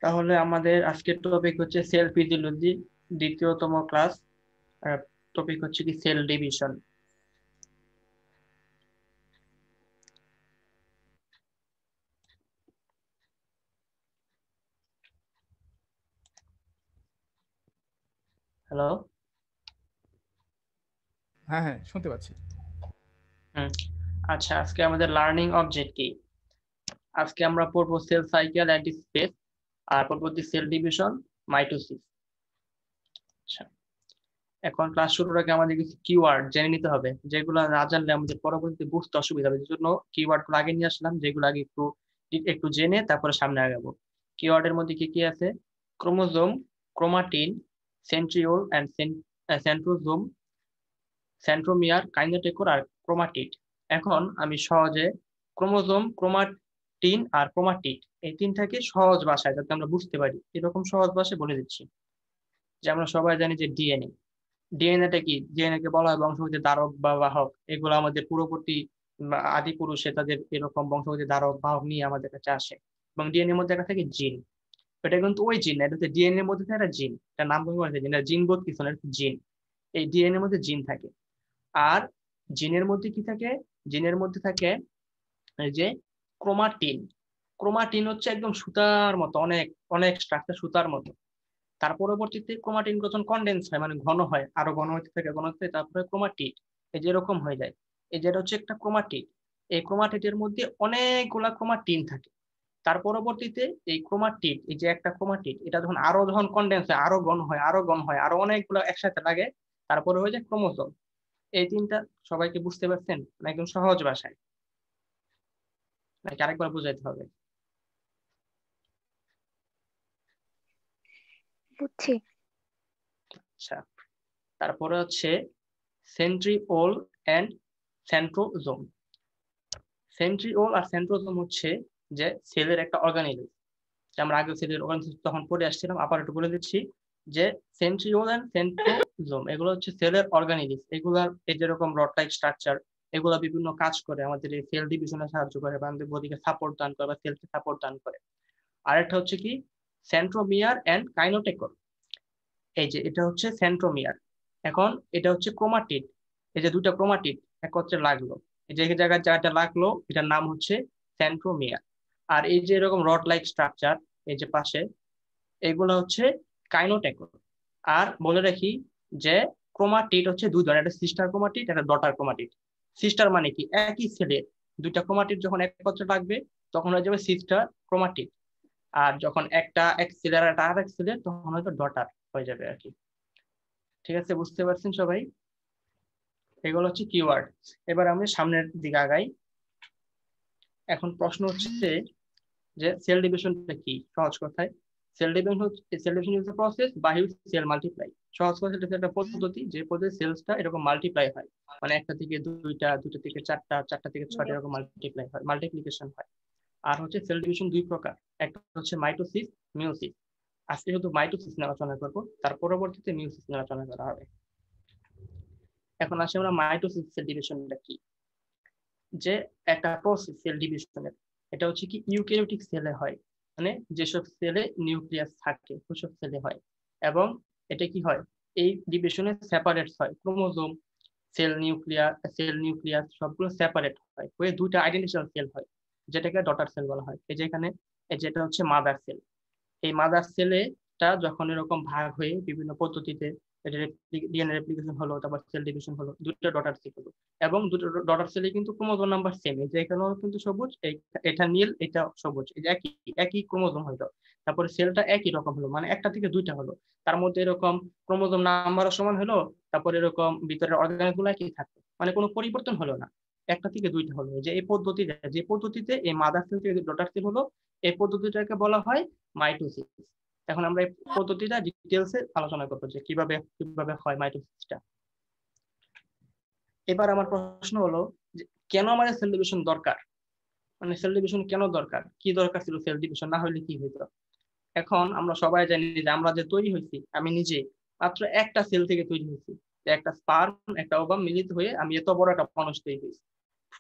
তাহলে আমাদের আজকের টপিক হচ্ছে সেল ফিজিওলজি, দ্বিতীয়তম ক্লাস। টপিক হচ্ছে কি সেল ডিভিশন। হ্যালো। হ্যাঁ হ্যাঁ শুনতে পাচ্ছি। হুম। আচ্ছা, আজকে আমাদের লার্নিং অবজেক্ট কি? আজকে আমরা পড়বো সেল সাইকেল অ্যান্ড স্পেস, আর পরবর্তী সেল ডিভিশন, মাইটোসিস। আচ্ছা, এখন ক্লাস শুরুর আগে আমাদের কিছু কিওয়ার্ড জেনে নিতে হবে, যেগুলো না জানলে আমাদের পরবর্তীতে বুঝতে অসুবিধা হবে। জন্য কিওয়ার্ড গুলো আগে নিয়ে আসলাম, যেগুলো আগে একটু একটু জেনে তারপরে সামনে আগাবো। কিওয়ার্ডের মধ্যে কি কি আছে? Chromosome, chromatin, centriole and centrosome, centromere, kinetochore আর ক্রোমাটিড। এখন আমি সহজে ক্রোমোজোম, ক্রোমাটিন আর ক্রোমাটিড এই তিনটাকে সহজ ভাষায়, যাতে আমরা বুঝতে পারি, এরকম সহজ ভাষায় বলে দিচ্ছি। যে আমরা সবাই জানি যে ডিএনএ। ডিএনএটা কি? ডিএনএ কে বলা হয় বংশগতি ধারক বা বাহক। এগুলো আমাদের পূর্ববর্তী আদি পুরুষে তাদের এরকম বংশগতি ধারক বাহক নিয়ে আমাদের কাছে আসে। এবং ডিএনএ এর মধ্যে একটা থাকে জিন। এটা কিন্তু ওই জিন না, এটা হচ্ছে ডিএনএ এর মধ্যে থাকে একটা জিন। এটা নাম করে জিন বোধ কিছু না, জিন। এই ডিএনএ এর মধ্যে জিন থাকে। আর জিনের মধ্যে কি থাকে? জিনের মধ্যে থাকে এই যে ক্রোমাটিন। ক্রোমাটিন হচ্ছে একদম সুতার মতো, অনেক অনেক স্ট্রাকচার সুতার মতো। তার পরবর্তীতে ক্রোমাটিন যখন কন্ডেন্স হয়, মানে ঘন হয়, আরো ঘন হতে থাকে, ঘন হতে থাকে, তারপরে ক্রোমাটিড এই যে এরকম হয়ে যায়। এই যেটা হচ্ছে একটা ক্রোমাটিড। এই ক্রোমাটিডের মধ্যে অনেকগুলা ক্রোমাটিন থাকে। তার পরবর্তীতে এই ক্রোমাটিড, এই যে একটা ক্রোমাটিড, এটা যখন কন্ডেন্স হয়, আরো ঘন হয়, আরো ঘন হয়, আরো অনেকগুলো একসাথে লাগে, তারপরে হয়ে যায় ক্রোমোজোম। এই তিনটা সবাইকে বুঝতে পারছেন? মানে একদম সহজ ভাষায়, নাকি আরেকবার বুঝাইতে হবে? বুঝছি। আচ্ছা, তারপরে হচ্ছে সেন্ট্রিওল এন্ড সেন্ট্রোজোম। সেন্ট্রিওল আর সেন্ট্রোজোম হচ্ছে যে সেলের একটা অর্গানিজম। আমরা আগে সেলের অর্গানিজম তখন পড়ে আসছিলাম, আবার একটু বলে দিচ্ছি যে সেন্ট্রিওল এন্ড সেন্ট্রোজোম এগুলো হচ্ছে সেলের অর্গানিজম। এগুলার এই যেরকম রড লাইক স্ট্রাকচার, এগুলো বিভিন্ন কাজ করে, আমাদের এই সেল ডিভিশনে সাহায্য করে, বা আমাদের বডিকে সাপোর্ট দান করে, বা সেলকে সাপোর্ট দান করে। আরেকটা হচ্ছে কি সেন্ট্রোমিয়ার এন্ড কাইনোটেকর। এই যে এটা হচ্ছে সেন্ট্রোমিয়ার। এখন এটা হচ্ছে ক্রোমাটিড। এই যে দুটা ক্রোমাটিড একত্রে লাগলো, এই যে জায়গায় জায়গাটা লাগলো, এটার নাম হচ্ছে সেন্ট্রোমিয়ার। আর এই যে এরকম রড লাইক স্ট্রাকচার এই যে পাশে, এগুলো হচ্ছে কাইনোটেকর। আর বলে রাখি যে ক্রোমাটিড হচ্ছে দুই ধরনের, একটা সিস্টার ক্রোমাটিড, একটা ডটার ক্রোমাটিড। সিস্টার মানে কি? একই সেলের দুইটা ক্রোমাটিড যখন একত্রে লাগবে তখন হয়ে যাবে সিস্টার ক্রোমাটিড। আর যখন একটা এক সেলের আর একটা আরেক সেলের, তখন হয়তো ডটার হয়ে যাবে আর কি। ঠিক আছে, বুঝতে পারছেন সবাই? এগুলো হচ্ছে কিওয়ার্ড। এবার আমি সামনের দিকে আগাই। এখন প্রশ্ন হচ্ছে যে সেল ডিভিশনটা কি? সহজ কথায় cell division is the process by which cell multiply. সহজ কথা, এটা একটা পদ্ধতি, যে পদ্ধতি সেলসটা এরকম মাল্টিপ্লাই হয়, মানে একটা থেকে দুইটা, দুইটা থেকে চারটা, চারটা থেকে ছয়টা, এরকম মাল্টিপ্লাই হয়, মাল্টিপ্লিকেশন হয়। আর হচ্ছে সেল ডিভিশন দুই প্রকার, একটা হচ্ছে মাইটোসিস, মিওসিস। আজকে শুধু মাইটোসিস নিয়ে আলোচনা করবো, তার পরবর্তীতে মিওসিস নিয়ে আলোচনা করা হবে। এখন আসি আমরা মাইটোসিস সেল ডিভিশনটা কি। যে একটা প্রসেস সেল ডিভিশনের, এটা হচ্ছে কি ইউক্যারিওটিক সেলে হয়, মানে যেসব সেলে নিউক্লিয়াস থাকে ওসব সেলে হয়। এবং এটা কি হয়? এই ডিভিশনে সেপারেট হয় ক্রোমোজোম, সেল নিউক্লিয়াস সবগুলো সেপারেট হয়, হয়ে দুইটা আইডেন্টিশাল সেল হয়, যেটাকে ডটার সেল বলা হয়। এই যে এখানে যেটা হচ্ছে মাদার সেল। এই মাদার সেলেটা যখন এরকম ভাগ হয়ে বিভিন্ন পদ্ধতিতে ডিএনএ রেপ্লিকেশন হলো, তারপর সেল ডিভিশন হলো, দুটো ডটার সেল হলো। এবং দুটো ডটার সেলে কিন্তু ক্রোমোজোম নাম্বার সেম, এই যে এখানেও কিন্তু সবুজ, এটা নীল, এটা সবুজ, এই যে একই একই ক্রোমোজোম হলো। তারপরে সেলটা একই রকম হলো, মানে একটা থেকে দুইটা হলো। তার মধ্যে এরকম ক্রোমোজোম নাম্বারও সমান হলো, তারপর এরকম ভিতরের অর্গানগুলো একই থাকলো, মানে কোনো পরিবর্তন হলো না, একটা থেকে দুইটা হলো। যে এই পদ্ধতিতে, যে পদ্ধতিতে এই মাদার সেল থেকে ডটার সেল হলো, এই পদ্ধতিটাকে বলা হয় মাইটোসিস। এখন আমরা এই পদ্ধতিটা ডিটেলসে আলোচনা করবো, যে কিভাবে কিভাবে হয় মাইটোসিসটা। এবার আমার প্রশ্ন হলো যে কেন আমাদের সেল ডিভিশন দরকার? মানে সেল ডিভিশন কেন দরকার? কি দরকার ছিল সেল ডিভিশন না হলে কি হইতো? এখন আমরা সবাই জানি যে আমরা যে তৈরি হয়েছি, আমি নিজে মাত্র একটা সেল থেকে তৈরি হয়েছি। একটা স্পার্ম, একটা ওভাম মিলিত হয়ে আমি এত বড় একটা মানুষ তৈরি হয়েছি।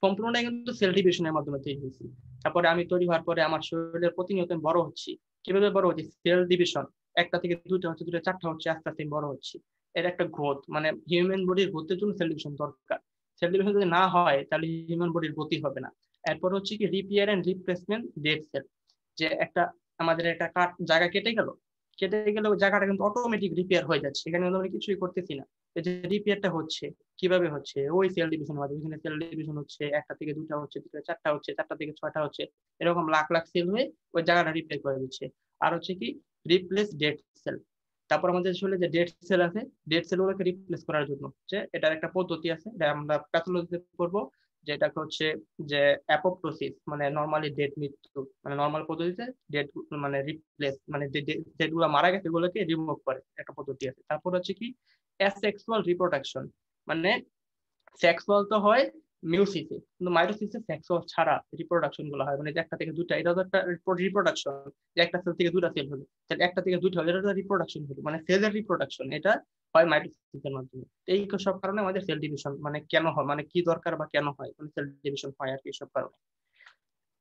সম্পূর্ণটাই কিন্তু সেল ডিভিশনের মাধ্যমে তৈরি হয়েছি। তারপরে আমি তৈরি হওয়ার পরে আমার শরীরের প্রতিনিয়ত বড় হচ্ছি। কিভাবে বড় হচ্ছে? সেল ডিভিশন, একটা থেকে দুইটা হচ্ছে, দুইটা চারটা হচ্ছে, আস্তে আস্তে বড় হচ্ছে। এর একটা গ্রোথ, মানে হিউম্যান বডির গ্রোথের জন্য সেল ডিভিশন দরকার। সেল ডিভিশন যদি না হয় তাহলে হিউম্যান বডির গতি হবে না। এরপর হচ্ছে কি repair and replacement dead cell, যে একটা আমাদের একটা জায়গা কেটে গেল, ওই জায়গাটা কিন্তু অটোমেটিক রিপেয়ার হয়ে যাচ্ছে, এখানে আমরা কিছুই করতেছি না। এই যে রিপেয়ারটা হচ্ছে কিভাবে হচ্ছে? ওই সেল ডিভিশন মাধ্যমে। এখানে সেল ডিভিশন হচ্ছে, একটা থেকে দুটা হচ্ছে, দুটো চারটা হচ্ছে, চারটা থেকে ছয়টা হচ্ছে, এরকম লাখ লাখ সেল হয়ে ওই জায়গাটা রিপেয়ার করে দিচ্ছে। আর হচ্ছে কি রিপ্লেস ডেড সেল। তারপর আমাদের আসলে যে ডেড সেল আছে, ডেড সেল গুলোকে রিপ্লেস করার জন্য যে এটার একটা পদ্ধতি আছে, এটা আমরা প্যাথোলজিতে করবো, যেটাকে হচ্ছে যে অ্যাপোপ্টোসিস, মানে নর্মালি ডেড মৃত্যু, মানে নর্মাল পদ্ধতিতে ডেড মানে রিপ্লেস, মানে যেগুলো মারা গেছে এগুলোকে রিমুভ করে একটা পদ্ধতি আছে। তারপর হচ্ছে কি অ্যাসেক্সুয়াল রিপ্রোডাকশন, মানে সেক্সুয়াল তো হয় মিউসিসে, কিন্তু মাইটোসিসে সেক্সুয়াল ছাড়া রিপ্রোডাকশন গুলো হয়, মানে যে একটা থেকে দুইটা, এটা তো একটা রিপ্রোডাকশন, যে একটা সেল থেকে দুইটা সেল হলো, তাহলে একটা থেকে দুইটা হলো, এটা রিপ্রোডাকশন হলো, মানে সেলের রিপ্রোডাকশন, এটা হয় মাইটোসিসের মাধ্যমে। এই সব কারণে আমাদের সেল ডিভিশন মানে কেন হয়, মানে কি দরকার বা কেন হয়, মানে সেল ডিভিশন হয় আর কি, সব কারণে।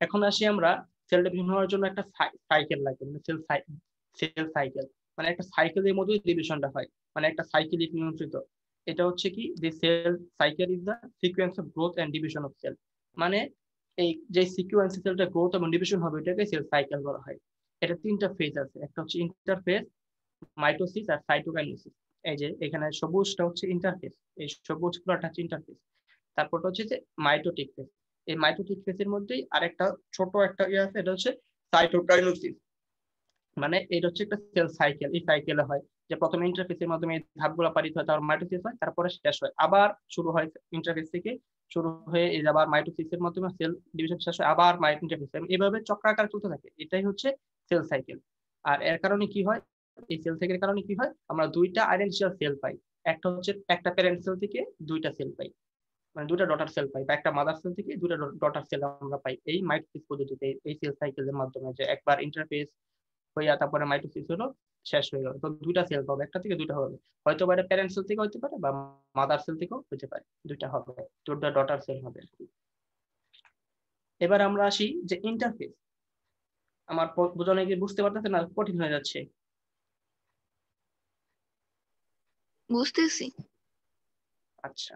এখন আসি আমরা, সেল ডিভিশন হওয়ার জন্য একটা সাইকেল লাগে, মানে সেল সাইকেল, মানে একটা সাইকেলের মধ্যেই ডিভিশনটা হয়, মানে একটা সাইকেলিক নিয়ন্ত্রিত। এটা হচ্ছে কি যে cell cycle is the sequence of growth and division of cell, মানে এই যে সিকোয়েন্সে সেলটা গ্রোথ এবং ডিভিশন হবে এটাকে সেল সাইকেল বলা হয়। এটা তিনটা ফেজ আছে, একটা হচ্ছে ইন্টারফেজ, মাইটোসিস আর সাইটোকাইনেসিস। এই যে এখানে সবুজটা হচ্ছে ইন্টারফেজ, এই সবুজ পুরোটা হচ্ছে ইন্টারফেজ। তারপরটা হচ্ছে যে মাইটোটিক ফেজ, এই মাইটোটিক ফেজের মধ্যেই আরেকটা ছোট একটা ইয়ে আছে, এটা হচ্ছে সাইটোকাইনেসিস, মানে এটা হচ্ছে একটা সেল সাইকেল। এই সাইকেলে হয় যে প্রথমে ইন্টারফেসের মাধ্যমে এই ধাপগুলো পারিত হয়, তারপর মাইটোসিস হয়, তারপরে শেষ হয়, আবার শুরু হয় ইন্টারফেস থেকে, শুরু হয়ে এই আবার মাইটোসিসের মাধ্যমে সেল ডিভিশন শেষ হয়, আবার ইন্টারফেস, এইভাবে চক্রাকার চলতে থাকে। এটাই হচ্ছে সেল সাইকেল। আর এর কারণে কি হয়, এই সেল সাইকেলের কারণে কি হয়, আমরা দুইটা আইডেন্টিয়াল সেল পাই, একটা হচ্ছে একটা প্যারেন্ট সেল থেকে দুইটা সেল পাই, মানে দুটা ডটার সেল পাই, বা একটা মাদার সেল থেকে দুটা ডটার সেল আমরা পাই এই মাইটোসিস পদ্ধতিতে, এই সেল সাইকেলের মাধ্যমে, যে একবার ইন্টারফেস হইয়া তারপরে মাইটোসিস হলো, শেষ হয়ে গেল, তো দুইটা সেল পাবে, একটা থেকে দুইটা হবে, হয়তো বা এটা প্যারেন্ট সেল থেকে হতে পারে বা মাদার সেল থেকেও হতে পারে, দুইটা হবে, দুটা ডটার সেল হবে। এবার আমরা আসি যে ইন্টারফেস। আমার বোঝানো কি বুঝতে পারতেছে না, কঠিন হয়ে যাচ্ছে? বুঝতেছি। আচ্ছা,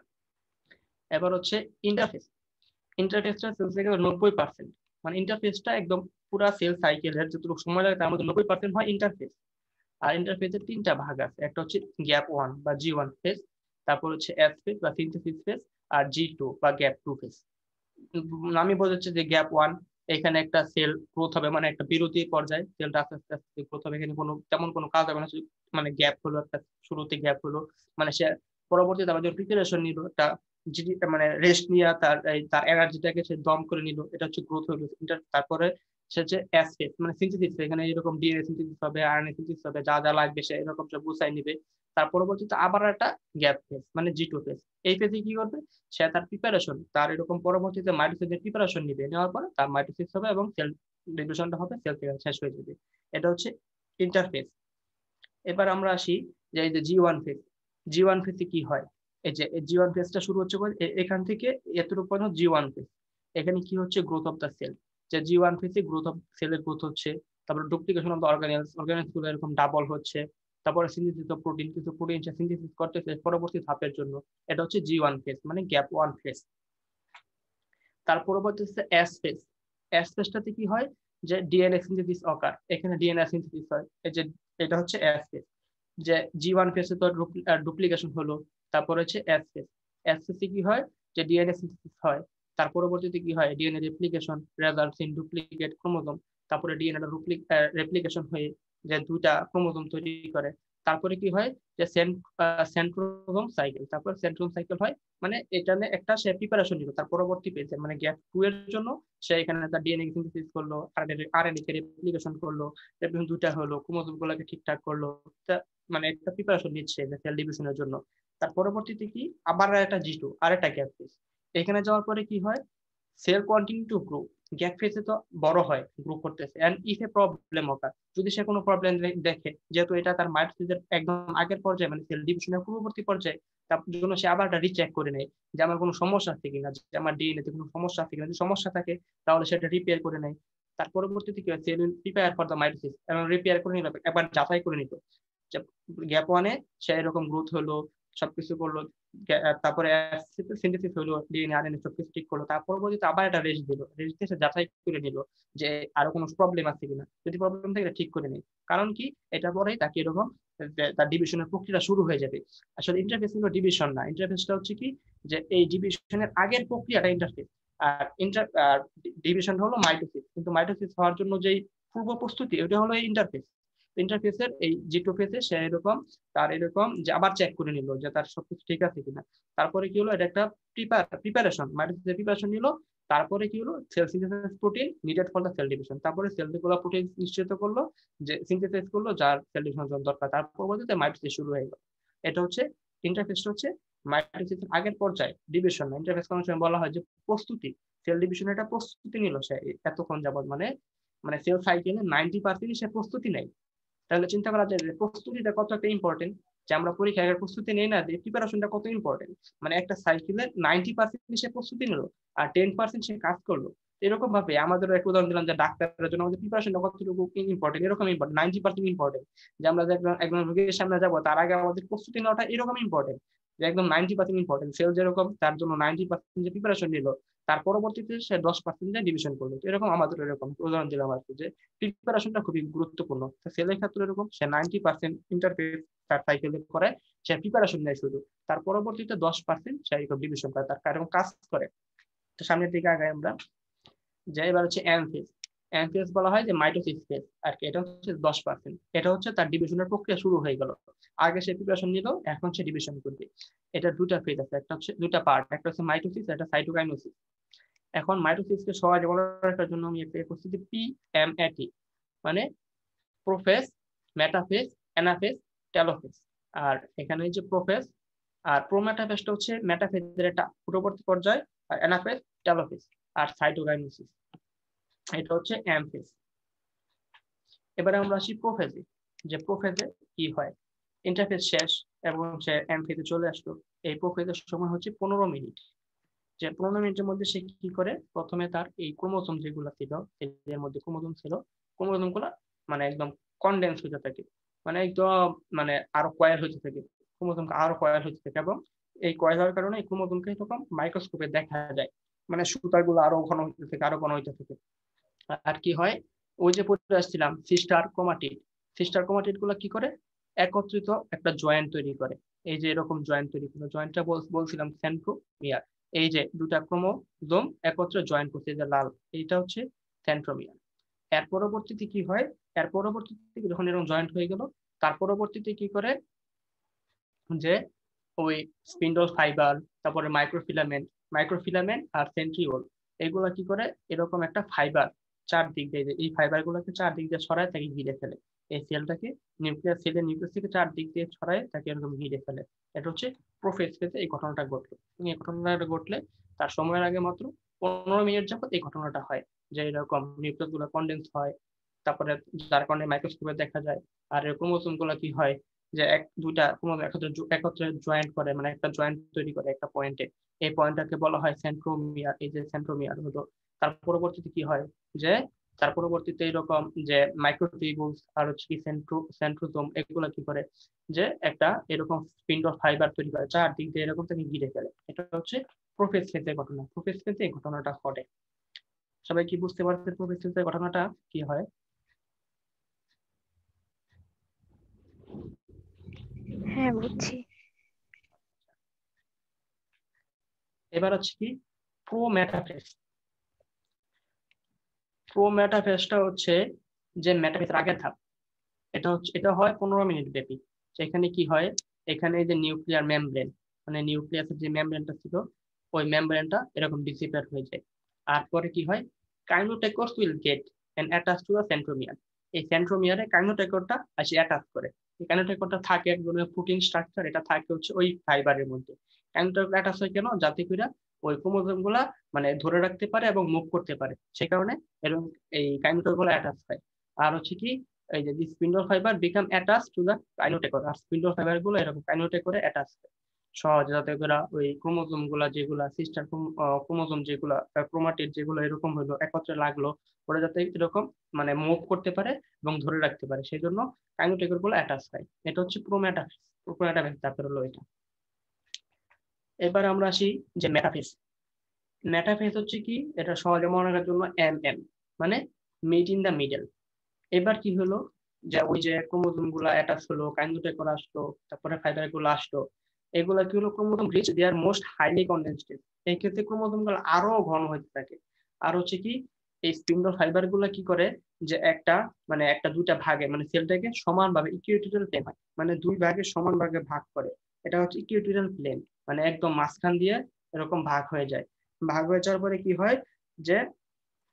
এবার হচ্ছে ইন্টারফেস। ইন্টারফেসটা সেল সাইকেলের 90%, মানে ইন্টারফেসটা একদম পুরা সেল সাইকেলের যতটুকু সময় লাগে তার মধ্যে 90% হয় ইন্টারফেস। আর ইন্টারফেসের তিনটা ভাগ আছে, একটা হচ্ছে গ্যাপ ওয়ান বা G1 ফেজ, তারপর হচ্ছে এস ফেজ বা সিনথেসিস ফেজ, আর G2 বা গ্যাপ টু ফেজ। আমি বোঝাচ্ছি যে গ্যাপ ওয়ান, এখানে একটা সেল গ্রোথ হবে, মানে একটা বিরতি পর্যায়ে সেলটা আস্তে আস্তে আস্তে গ্রোথ হবে, এখানে কোনো তেমন কোনো কাজ হবে না, মানে গ্যাপ হলো একটা, শুরুতে গ্যাপ হলো, মানে সে পরবর্তীতে আবার প্রিপারেশন নিল, একটা মানে রেস্ট নিয়ে তার এনার্জিটাকে সে দম করে নিল, এটা হচ্ছে গ্রোথ হইলো। তারপরে সে হচ্ছে এস ফেজ, মানে সিনথেসিস, এখানে এরকম ডিএনএ সিনথেসিস হবে, আরএনএ সিনথেসিস হবে, যা যা লাগবে সে এরকম সব গুছাই নিবে। তার পরবর্তীতে আবার একটা গ্যাপ ফেজ, মানে G2 ফেজ। এই ফেজে কি করবে, সে তার প্রিপারেশন, তার এরকম পরবর্তীতে মাইটোসিসের প্রিপারেশন নিবে, নেওয়ার পরে তার মাইটোসিস হবে এবং সেল ডিভিশনটা হবে, সেল শেষ হয়ে যাবে। এটা হচ্ছে ইন্টারফেস। এবার আমরা আসি যে এই যে G1 ফেজ। G1 ফেজে কি হয়, এই যে G1 ফেজটা শুরু হচ্ছে এখান থেকে এতটুকু পর্যন্ত G1 ফেজ। এখানে কি হচ্ছে, গ্রোথ অফ দ্য সেল, যে G1 ফেজে গ্রোথ অফ সেলের গ্রোথ হচ্ছে, তারপর ডুপ্লিকেশন অফ দ্য অর্গানেলস গুলো এরকম ডাবল হচ্ছে, তারপরে সিনথেসিস অফ প্রোটিন, কিছু প্রোটিন সিনথেসিস করতেছে পরবর্তী ধাপের জন্য, এটা হচ্ছে G1 ফেজ, মানে গ্যাপ ওয়ান ফেজ। তার পরবর্তী হচ্ছে এস ফেজ। এস ফেজটাতে কি হয়, যে ডিএনএ সিনথেসিস অকার, এখানে ডিএনএ সিনথেসিস হয়, এই যে এটা হচ্ছে এস ফেজ। যে G1 ফেজে তো ডুপ্লিকেশন হলো, তারপর হচ্ছে এস ফেজ। এস ফেজে কি হয়, যে ডিএনএ সিনথেসিস হয়, তার পরবর্তীতে কি হয়, DNA replication results in duplicate chromosome, তারপরে ডিএনএ রেপ্লিকেশন হয়ে যে দুইটা ক্রোমোজোম তৈরি করে, তারপরে কি হয়, যে সেন্ট্রোজোম সাইকেল, তারপর সেন্ট্রোজোম সাইকেল হয়, মানে এখানে একটা সে প্রিপারেশন নিল তার পরবর্তী পেজে, মানে গ্যাপ টু এর জন্য সে এখানে তার ডিএনএ সিনথেসিস করলো, আরএনএ কে রেপ্লিকেশন করলো, এবং দুটা হলো ক্রোমোজোম গুলোকে ঠিকঠাক করলো, মানে একটা প্রিপারেশন নিচ্ছে সেল ডিভিশনের জন্য। তার পরবর্তীতে কি, আবার একটা G2 আর একটা গ্যাপ ফেজ। এখানে যাওয়ার পরে কি হয়, cell continue to grow, gap ফেজে তো বড় হয়, গ্রো করতেছে, এন্ড ইফ এ প্রবলেম ওকার, যদি সে কোনো প্রবলেম দেখে, যেহেতু এটা তার মাইটোসিসের একদম আগের পর্যায়ে, মানে সেল ডিভিশনের পূর্ববর্তী পর্যায়ে, তার জন্য সে আবার একটা রিচেক করে নেয় যে আমার কোনো সমস্যা আছে কিনা, যে আমার ডিএনএ তে কোনো সমস্যা আছে কিনা, যদি সমস্যা থাকে তাহলে সেটা রিপেয়ার করে নেয়। তার পরবর্তীতে কি হয়, cell will prepare for the mitosis এবং রিপেয়ার করে নিল, একবার যাচাই করে নিল যে গ্যাপ ওয়ানে সে এরকম গ্রোথ হলো, সবকিছু করলো, তারপরে সিনথেসিস হলো, ডিএনএ আরএনএ সবকিছু ঠিক করলো, তার পরবর্তীতে আবার একটা রেস্ট দিল, রেস্ট দিয়ে সে যাচাই করে নিল যে আরো কোনো প্রবলেম আছে কিনা, যদি প্রবলেম থাকে ঠিক করে নেই। কারণ কি, এটা পরেই তাকে এরকম তার ডিভিশনের প্রক্রিয়া শুরু হয়ে যাবে। আসলে ইন্টারফেস হলো ডিভিশন না, ইন্টারফেসটা হচ্ছে কি যে এই ডিভিশনের আগের প্রক্রিয়াটা ইন্টারফেস, আর ডিভিশন হলো মাইটোসিস, কিন্তু মাইটোসিস হওয়ার জন্য যেই পূর্ব প্রস্তুতি ওটা হলো ইন্টারফেস। ইন্টারফেসের এই জিটো ফেসে সে এরকম তার এরকম যে আবার চেক করে নিল যে তার সবকিছু ঠিক আছে কিনা, তারপরে কি হলো, এটা একটা প্রিপারেশন, মাইটোসিসের প্রিপারেশন নিল, তারপরে কি হলো, cell synthesis protein needed for the cell division, তারপরে সেল গুলো প্রোটিন নিশ্চিত করলো যে সিনথেসিস করলো যার সেল ডিভিশন দরকার, তার পরবর্তীতে মাইটোসিস শুরু হয়ে গেল। এটা হচ্ছে ইন্টারফেসটা হচ্ছে মাইটোসিসের আগের পর্যায়ে, ডিভিশন না। ইন্টারফেস কোনো সময় বলা হয় যে প্রস্তুতি, সেল ডিভিশনের একটা প্রস্তুতি নিল সে এতক্ষণ যাবত, মানে মানে সেল সাইকেলে 90% সে প্রস্তুতি নেই। তাহলে চিন্তা করা যায় যে প্রস্তুতিটা কত একটা ইম্পর্টেন্ট, যে আমরা পরীক্ষার প্রস্তুতি নেই না, যে প্রিপারেশনটা কত ইম্পর্টেন্ট। মানে একটা সাইকেলে 90% সে প্রস্তুতি নিল আর 10% সে কাজ করলো। এরকম ভাবে আমাদের একটা উদাহরণ দিলাম যে ডাক্তারের জন্য আমাদের প্রিপারেশনটা কতটুকু ইম্পর্টেন্ট, এরকম ইম্পর্টেন্ট 90% ইম্পর্টেন্ট। যে আমরা একজন রোগীর সামনে যাবো তার আগে আমাদের প্রস্তুতি নেওয়াটা এরকম ইম্পর্টেন্ট, যে একদম 90% ইম্পর্টেন্ট। সেল যেরকম তার জন্য 90% যে প্রিপারেশন নিল, তার পরবর্তীতে সে 10% ডিভিশন করলো। এরকম আমাদের এরকম উদাহরণ দিলাম আর কি, যে প্রিপারেশনটা খুবই গুরুত্বপূর্ণ। সেলের ক্ষেত্রে এরকম সে 90% ইন্টারফেস তার সাইকেলে করে, সে প্রিপারেশন নেয় শুধু, তার পরবর্তীতে 10% সে ডিভিশন করে, তার কারণ কাজ করে। তো সামনের দিকে আগাই আমরা, যে এবার হচ্ছে এম ফেজ। এম ফেজ বলা হয় যে মাইটোসিস ফেজ আর কি, এটা হচ্ছে 10%, এটা হচ্ছে তার ডিভিশনের প্রক্রিয়া শুরু হয়ে গেল। আগে সে প্রিপারেশন নিল, এখন সে ডিভিশন করবে। এটা দুটা ফেজ আছে, একটা হচ্ছে দুটা পার্ট, একটা হচ্ছে মাইটোসিস, একটা সাইটোকাইনেসিস। এখন মাইটোসিসকে সহজে মনে রাখার জন্য আমি একটা করছি যে PMAT, মানে প্রোফেজ, মেটাফেজ, অ্যানাফেজ, টেলোফেজ। আর এখানে যে প্রোফেজ আর প্রোমেটাফেজটা হচ্ছে মেটাফেজের একটা পূর্ববর্তী পর্যায়, আর অ্যানাফেজ, টেলোফেজ আর সাইটোকাইনেসিস এটা হচ্ছে অ্যামফেজ। এবারে আমরা আসি প্রোফেজে, যে প্রোফেজে কি হয়, ইন্টারফেজ শেষ এবং সে অ্যামফেজে চলে আসলো। এই প্রোফেজের সময় হচ্ছে 15 মিনিট। যে 15 মিনিটের মধ্যে সে কি করে, প্রথমে তার এই ক্রোমোজোম যেগুলো ছিল, এর মধ্যে ক্রোমোজোম ছিল, ক্রোমোজোম গুলা মানে একদম কনডেন্স হতে থাকে, মানে একদম মানে আরো কয়েল হতে থাকে, ক্রোমোজোম আরো কয়েল হতে থাকে, এবং এই কয়েল হওয়ার কারণে এই ক্রোমোজোমকে তখন মাইক্রোস্কোপে দেখা যায়, মানে সুতাগুলো আরো ঘন হতে থাকে, আরো ঘন হতে থাকে। আর কি হয়, ওই যে পড়ে আসছিলাম সিস্টার ক্রোমাটিড, সিস্টার ক্রোমাটিড গুলো কি করে, একত্রিত একটা জয়েন্ট তৈরি করে। এই যে এরকম জয়েন্ট তৈরি করে, জয়েন্টটা বলছিলাম সেন্ট্রোমিয়ার। এই যে দুটা ক্রোমোজোম একত্রে জয়েন্ট করছে, যে লাল, এইটা হচ্ছে সেন্ট্রোমিয়ার। এর পরবর্তীতে কি হয়, এর পরবর্তীতে যখন এরকম জয়েন্ট হয়ে গেল, তার পরবর্তীতে কি করে, যে ওই স্পিন্ডল ফাইবার, তারপরে মাইক্রোফিলামেন্ট আর সেন্ট্রিওল, এগুলা কি করে, এরকম একটা ফাইবার চারদিক দিয়ে, এই ফাইবার গুলোকে চারদিক দিয়ে ছড়ায় তাকে ঘিরে ফেলে, এই সেলটাকে, নিউক্লিয়াস থেকে চারদিক দিয়ে ছড়ায় তাকে এরকম ঘিরে ফেলে। এটা হচ্ছে প্রোফেজ ফেজে এই ঘটনাটা ঘটলো। এই ঘটনাটা ঘটলে তার সময়ের আগে মাত্র 15 মিনিট যাবত এই ঘটনাটা হয়, যে এরকম নিউক্লিয়াস গুলো কন্ডেন্স হয়, তারপরে যার কারণে মাইক্রোস্কোপে দেখা যায়। আর ক্রোমোজোম গুলো কি হয়, যে দুইটা ক্রোমোজোম একত্রে জয়েন্ট করে, মানে একটা জয়েন্ট তৈরি করে একটা পয়েন্টে, এই পয়েন্টটাকে বলা হয় সেন্ট্রোমিয়ার। এই যে সেন্ট্রোমিয়ার হলো, তার পরবর্তীতে কি হয়, যে তার পরবর্তীতে এরকম যে মাইক্রোটিবিউলস আর হচ্ছে কি সেন্ট্রোজোম, এগুলো কি করে, যে একটা এরকম স্পিন্ডল ফাইবার তৈরি করে, চারদিক দিয়ে এরকম তাকে ঘিরে ফেলে। এটা হচ্ছে প্রোফেজ ফেজের ঘটনা। প্রোফেজ ফেজে এই ঘটনাটা ঘটে। সবাই কি বুঝতে পারছে প্রোফেজ ফেজের ঘটনাটা কি হয়? হ্যাঁ, বুঝছি। এবার হচ্ছে কি প্রোমেটাফেজ। প্রোমেটাফেজটা হচ্ছে যে মেটাফেজের আগের ধাপ। এটা হয় 15 মিনিট ব্যাপী। সেখানে কি হয়, এখানে যে নিউক্লিয়ার মেমব্রেন, মানে নিউক্লিয়াসের যে মেমব্রেনটা ছিল, ওই মেমব্রেনটা এরকম ডিসিপেট হয়ে যায়। আর পরে কি হয়, kinetochores will get and attach to the centromere. এই সেন্ট্রোমিয়ারে কাইনোটেকোরটা আসে অ্যাটাচ করে। এই কাইনোটেকোরটা থাকে এক ধরনের প্রোটিন স্ট্রাকচার, এটা থাকে হচ্ছে ওই ফাইবারের মধ্যে। কাইনোটেকোর অ্যাটাচ হয় কেন, যাতে করে ওই ক্রোমোজোম গুলা মানে ধরে রাখতে পারে এবং মুভ করতে পারে, সে কারণে এরকম এই কাইনোটেকোর গুলো অ্যাটাচ হয়। আর হচ্ছে কি, এই যে spindle fiber become attach to the kinetochore, আর স্পিন্ডল ফাইবার গুলো এরকম কাইনোটেকরে অ্যাটাচ হয়। সহজে, যাতে করে ওই ক্রোমোজোম গুলা যেগুলা সিস্টার ক্রোমোজোম যেগুলা ক্রোমাটিড যেগুলো এরকম হলো একত্রে লাগলো, ওরা যাতে এরকম মানে মুভ করতে পারে এবং ধরে রাখতে পারে, সেই জন্য কাইনেটোকর গুলো অ্যাটাচ হয়। এটা হচ্ছে প্রোমেটাফেজ। প্রোমেটাফেজ তারপরে হলো এটা। এবার আমরা আসি যে মেটাফেজ। মেটাফেজ হচ্ছে কি, এটা সহজে মনে রাখার জন্য মানে মিড ইন দা মিডল। এবার কি হলো, যে ওই যে ক্রোমোজোম গুলা অ্যাটাচ হলো, কাইনেটোকর আসলো, তারপরে ফাইবার গুলো আসলো, এগুলা কি হলো, ক্রোমোজোম রিচ দে আর মোস্ট হাইলি কন্ডেন্সড। এই ক্ষেত্রে ক্রোমোজোম গুলো আরো ঘন হতে থাকে। আর হচ্ছে কি, এই স্পিন্ডল ফাইবার গুলা কি করে, যে একটা মানে একটা দুইটা ভাগে মানে সেলটাকে সমানভাবে ইকুইটোরিয়াল প্লেন হয়, মানে দুই ভাগে সমান ভাগে ভাগ করে। এটা হচ্ছে ইকুইটোরিয়াল প্লেন, মানে একদম মাঝখান দিয়ে এরকম ভাগ হয়ে যায়। ভাগ হয়ে যাওয়ার পরে কি হয়, যে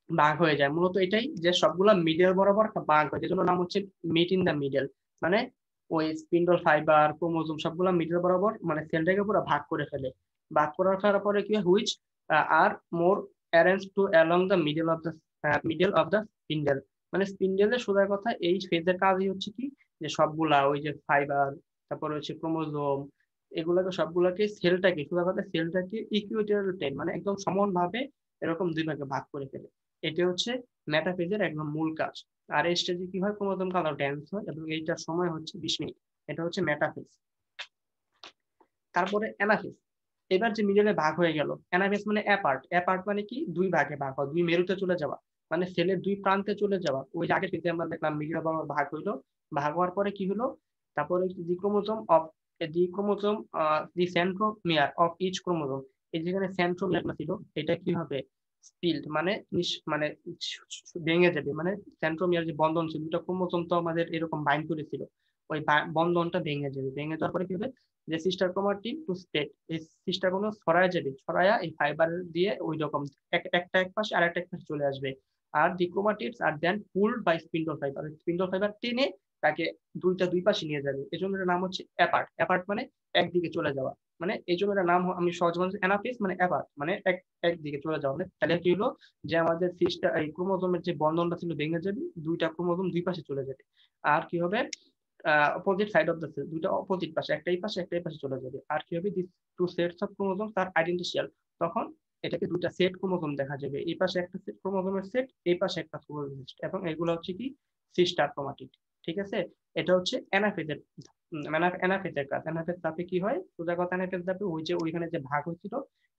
ভাগ হয়ে যায় মূলত এটাই, যে সবগুলা মিডল বরাবর একটা ভাগ হয়, যেজন্য নাম হচ্ছে মিড ইন দা মিডল। মানে ওই স্পিন্ডল ফাইবার ক্রোমোজোম সবগুলা মিডল বরাবর মানে সেলটাকে পুরো ভাগ করে ফেলে। ভাগ করার পরে কি হয়, which are more arrange two along the middle of the spindle. মানে স্পিন্ডেলের সোজা কথা এই ফেজের কাজই হচ্ছে কি, যে সবগুলা ওই যে ফাইবার, তারপরে হচ্ছে ক্রোমোজোম, এগুলাকে সবগুলাকে সেলটাকে সোজা কথা সেলটাকে ইকুইটোরিয়াল প্লেন মানে একদম সমানভাবে এরকম দুই ভাগে ভাগ করে ফেলে। এটি হচ্ছে মেটাফেজের একদম মূল কাজ। আর এই স্টেজে কি হয়, ক্রোমোজোম কালার ড্যান্স হয় এবং এইটার সময় হচ্ছে 20 মিনিট। এটা হচ্ছে মেটাফেজ। তারপরে অ্যানাফেজ। এবার যে মিডলে ভাগ হয়ে গেল, অ্যানাফেজ মানে অ্যাপার্ট। অ্যাপার্ট মানে কি, দুই ভাগে ভাগ হয়, দুই মেরুতে চলে যাওয়া, মানে সেলের দুই প্রান্তে চলে যাওয়া। ওই যে আগের পেজে আমরা দেখলাম মিডল ভাগ হইলো, ভাগ হওয়ার পরে কি হলো, তারপরে the chromosome of the chromosome the centromere of each chromosome. এই যেখানে সেন্ট্রোমিয়ার ছিল, এটা কি হবে, স্পিল্ড মানে মানে ভেঙে যাবে। মানে সেন্ট্রোমিয়ার যে বন্ধন ছিল, দুটো ক্রোমোজোম তো আমাদের এরকম বাইন্ড করেছিল, ওই বন্ধনটা ভেঙে যাবে। ভেঙে যাওয়ার পরে কি হবে, যে সিস্টার ক্রোমাটিন টু স্টেট, এই সিস্টার ক্রোমোজোম ছড়ায় যাবে, ছড়ায়া এই ফাইবার দিয়ে ওই রকম একটা এক পাশে আর একটা এক পাশে চলে আসবে। আর the chromatids are then pulled by spindle fiber, spindle fiber টেনে তাকে দুই পাশে নিয়ে যাবে। এই জন্য এর নাম হচ্ছে অ্যাপার্ট। অ্যাপার্ট মানে একদিকে চলে যাওয়া। মানে এই জন্য এর নাম আমি সহজ বলছি অ্যানাফেজ মানে অ্যাপার্ট মানে একদিকে চলে যাওয়া। মানে তাহলে কি হলো, যে আমাদের সিস্টার এই ক্রোমোজোমের যে বন্ধনটা ছিল ভেঙে যাবে, দুইটা ক্রোমোজোম দুই পাশে চলে যাবে। আর কি হবে, opposite side of the cell, দুটো অপোজিট পাশে, একটাই পাশে চলে যাবে। আর কি হবে, this two sets of chromosome তার আইডেন্টিশিয়াল। তখন এটাকে দুটা সেট ক্রোমোজোম দেখা যাবে, এই পাশে একটা সেট ক্রোমোজোমের সেট, এই পাশে একটা ক্রোমোজোমের সেট, এবং এগুলো হচ্ছে কি সিস্টার ক্রোমাটিড। ঠিক আছে, এটা হচ্ছে অ্যানাফেজের অ্যানাফেজের কাজ। অ্যানাফেজ ধাপে কি হয়, সোজা কথা অ্যানাফেজ ধাপে ওই যে ওইখানে যে ভাগ হয়েছিল,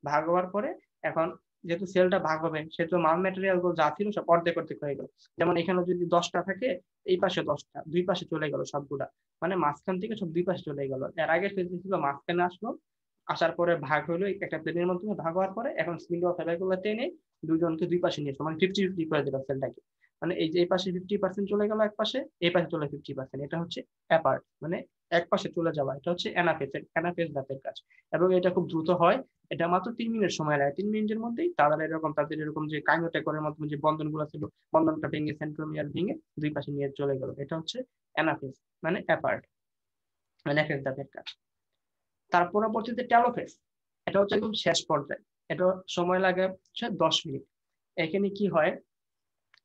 ভাগ হওয়ার পরে এখন যেহেতু সেলটা ভাগ হবে, সেহেতু মাল ম্যাটেরিয়াল গুলো যা ছিল সব অর্ধেক অর্ধেক হয়ে গেল। যেমন এখানে যদি 10টা থাকে, এই পাশে 10টা, দুই পাশে চলে গেল সবগুলা, মানে মাঝখান থেকে সব দুই পাশে চলে গেল। এর আগে ফেজ ছিল মাঝখানে আসলো, আসার পরে ভাগ হলো একটা প্লেনের মাধ্যমে, ভাগ হওয়ার পরে এখন স্পিন্ডল ফাইবার গুলো টেনে দুজনকে দুই পাশে নিয়ে মানে 50-50 করে দিল সেলটাকে। মানে এই যে এই পাশে 50% চলে গেল এক পাশে, এই পাশে চলে 50%, এটা হচ্ছে অ্যাপার্ট মানে এক পাশে চলে যাওয়া। এটা হচ্ছে অ্যানাফেজ ধাপের কাজ, এবং এটা খুব দ্রুত হয়। এটা মাত্র 3 মিনিট সময় লাগে। 3 মিনিটের মধ্যেই তাদের এরকম যে কাইনেটোকরের মাধ্যমে যে বন্ধন গুলো ছিল, বন্ধনটা ভেঙে সেন্ট্রোমিয়ার ভেঙে দুই পাশে নিয়ে চলে গেল। এটা হচ্ছে অ্যানাফেজ মানে অ্যাপার্ট মানে এক ধাপের কাজ। তার পরবর্তীতে টেলোফেজ। এটা হচ্ছে একদম শেষ পর্যায়ে, এটা সময় লাগে হচ্ছে 10 মিনিট। এখানে কি হয়,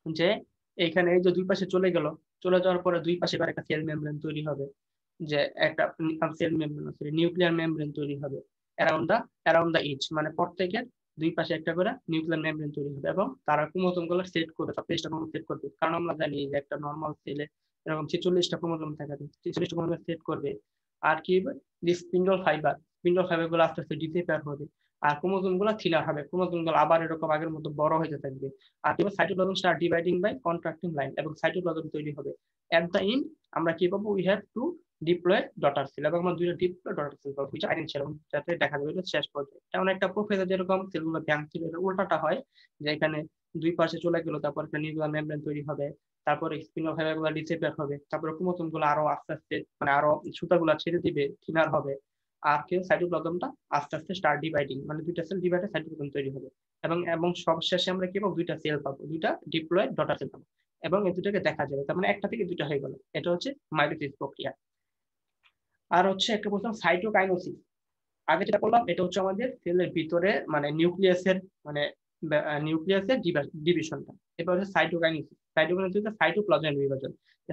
যে এখানে এই যে দুই পাশে চলে গেল, চলে যাওয়ার পরে দুই পাশে একটা সেল মেমব্রেন তৈরি হবে, যে একটা সেল মেমব্রেন নিউক্লিয়ার মেমব্রেন তৈরি হবে অ্যারাউন্ড দা ইচ, মানে প্রত্যেকের দুই পাশে একটা করে নিউক্লিয়ার মেমব্রেন তৈরি হবে, এবং তারা ক্রোমোজোম গুলো সেট করবে, 27টা ক্রোমোজোম সেট করবে। কারণ আমরা জানি যে একটা নর্মাল সেলে এরকম 46টা ক্রোমোজোম থাকে, 46টা ক্রোমোজোম সেট করবে। আর কি হবে, যে স্পিন্ডল ফাইবার গুলো আস্তে আস্তে ডিসঅ্যাপিয়ার হবে, আর ক্রোমোজোম গুলো থিনার হবে, ক্রোমোজোম গুলো আবার এরকম আগের মতো বড় হতে থাকবে। আর এবার cytoplasm start dividing by contracting line, এবং সাইটোপ্লাজম তৈরি হবে। এট দ্য এন্ড আমরা কি পাবো, we have two diploid daughter cell, এবং আমরা দুইটা ডিপ্লয় ডটার সেল পাবো, which আইডেন্টিয়াল, যাতে দেখা যাবে শেষ পর্যায়ে এটা অনেকটা প্রোফেজার যেরকম সেলগুলো ব্যাংক ছিল, এটা উল্টাটা হয়, যে এখানে দুই পাশে চলে গেল, তারপর একটা নিউক্লিয়ার মেমব্রেন তৈরি হবে, তারপরে স্পিন্ডল ফাইবার গুলো ডিসঅ্যাপিয়ার হবে, তারপরে ক্রোমোজোম গুলো আরো আস্তে আস্তে মানে আরো সুতাগুলো ছেড়ে দিবে, থিনার হবে। আর কি সাইটোপ্লাজমটা আস্তে আস্তে স্টার্ট ডিভাইডিং, মানে দুইটা সেল ডিভাইডে সাইটোপ্লাজম তৈরি হবে। এবং সবশেষে আমরা কি পাবো, দুইটা সেল পাবো, দুইটা ডিপ্লয়েড ডটার সেল পাবো, এবং এই দুটাকে দেখা যাবে। তার মানে একটা থেকে দুইটা হয়ে গেল। এটা হচ্ছে মাইটোসিস প্রক্রিয়া। আর হচ্ছে একটা বললাম সাইটোকাইনোসিস। আগে যেটা বললাম এটা হচ্ছে আমাদের সেলের ভিতরে মানে মানে নিউক্লিয়াসের ডিভিশনটা। এবার হচ্ছে সাইটোকাইনেসিস। সাইটোকাইনেসিস সাইটোপ্লাজমের বিভাজন,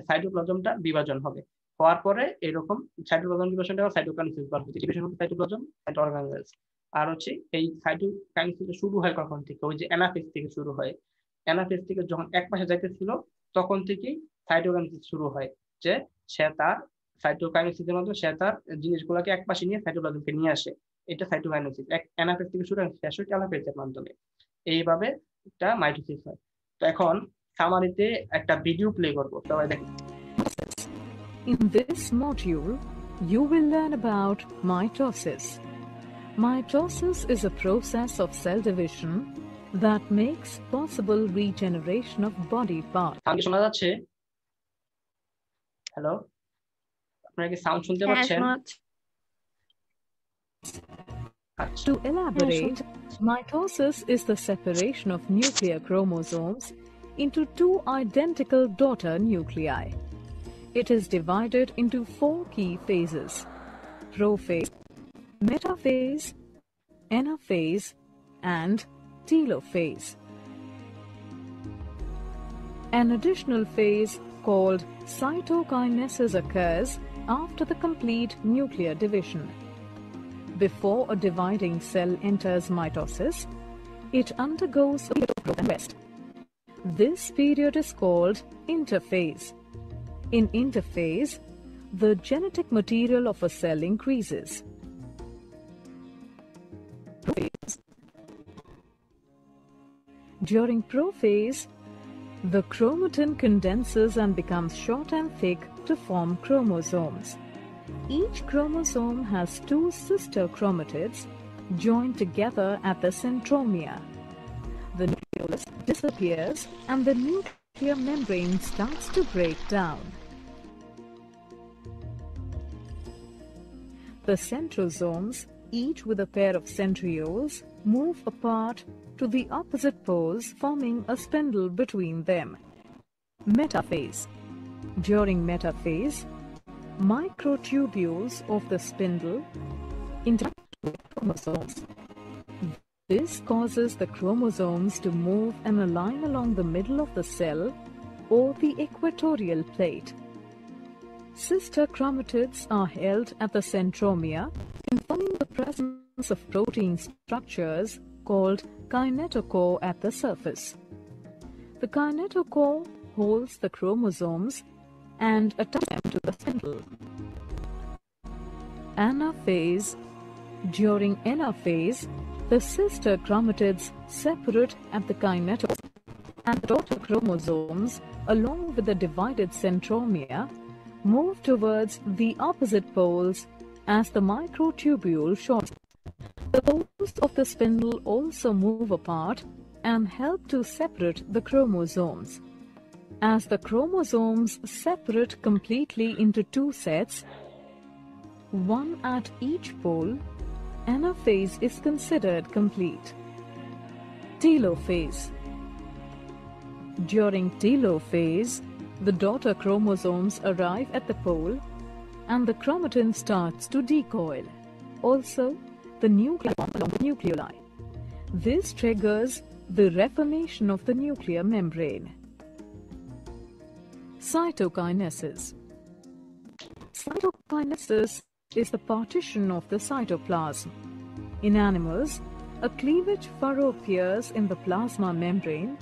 সাইটোপ্লাজমটা বিভাজন হবে। হওয়ার পরে এরকম সাইটোপ্লাজম ডিভিশনটা সাইটোকাইনেসিস বলা হয়। ডিভিশন হচ্ছে সাইটোপ্লাজম সাইটো অর্গানেল। আর হচ্ছে এই সাইটোকাইনেসিস শুরু হয় কখন থেকে, ওই যে অ্যানাফেজ থেকে শুরু হয়। অ্যানাফেজ থেকে যখন এক মাসে যাইতেছিল তখন থেকেই সাইটোকাইনেসিস শুরু হয়, যে সে তার সাইটোকাইনেসিসের মাধ্যমে সে তার জিনিসগুলোকে এক পাশে নিয়ে সাইটোপ্লাজমকে নিয়ে আসে। এটা সাইটোকাইনেসিস। এক অ্যানাফেজ থেকে শুরু হয়, শেষ হয় টেলোফেজের মাধ্যমে। এইভাবে একটা মাইটোসিস হয়। তো এখন সামারিতে একটা ভিডিও প্লে করবো, সবাই দেখেন। In this module, you will learn about mitosis. Mitosis is a process of cell division that makes possible regeneration of body parts. Sound শোনা যাচ্ছে? হ্যালো, আপনারা কি সাউন্ড শুনতে হ্যাঁ পাচ্ছেন? শোনা যাচ্ছে। আচ্ছা, To elaborate, mitosis is the separation of nuclear chromosomes into two identical daughter nuclei. It is divided into four key phases: prophase, metaphase, anaphase, and telophase. An additional phase called cytokinesis occurs after the complete nuclear division. Before a dividing cell enters mitosis, it undergoes a period of growth and rest. This period is called interphase. In interphase, the genetic material of a cell increases. Prophase. During prophase, the chromatin condenses and becomes short and thick to form chromosomes. Each chromosome has two sister chromatids joined together at the centromere. The nucleus disappears and the nuclear membrane starts to break down. The centrosomes, each with a pair of centrioles, move apart to the opposite poles, forming a spindle between them. Metaphase. During metaphase, microtubules of the spindle interact with chromosomes. This causes the chromosomes to move and align along the middle of the cell or the equatorial plate. Sister chromatids are held at the centromere, confirming the presence of protein structures called kinetochore at the surface. The kinetochore holds the chromosomes and attaches them to the spindle. Anaphase. During anaphase, the sister chromatids separate at the kinetochore, and the daughter chromosomes, along with the divided centromere, move towards the opposite poles as the microtubule shortens. The poles of the spindle also move apart and help to separate the chromosomes. As the chromosomes separate completely into two sets, one at each pole, anaphase is considered complete. Telophase. During telophase, the daughter chromosomes arrive at the pole and the chromatin starts to decoil. Also, the nuclei form along the nucleoli. This triggers the reformation of the nuclear membrane. Cytokinesis. Cytokinesis is the partition of the cytoplasm. In animals, a cleavage furrow appears in the plasma membrane,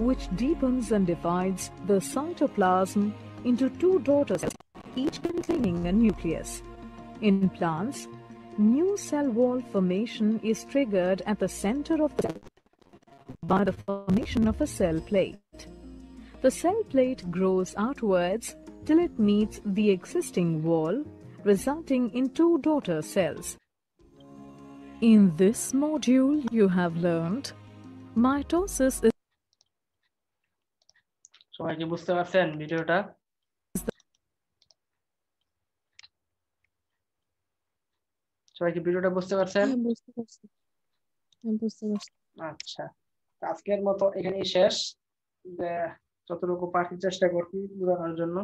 which deepens and divides the cytoplasm into two daughter cells, each containing a nucleus. In plants, new cell wall formation is triggered at the center of the cell by the formation of a cell plate. The cell plate grows outwards till it meets the existing wall, resulting in two daughter cells. In this module, you have learned mitosis is সবাই কি বুঝতে পারছেন ভিডিওটা? সবাই কি ভিডিওটা বুঝতে পারছেন? হ্যাঁ বুঝতে পারছি। আচ্ছা, আজকের মতো এখানেই শেষ। যতটুকু পারার চেষ্টা করছি বোঝানোর জন্য।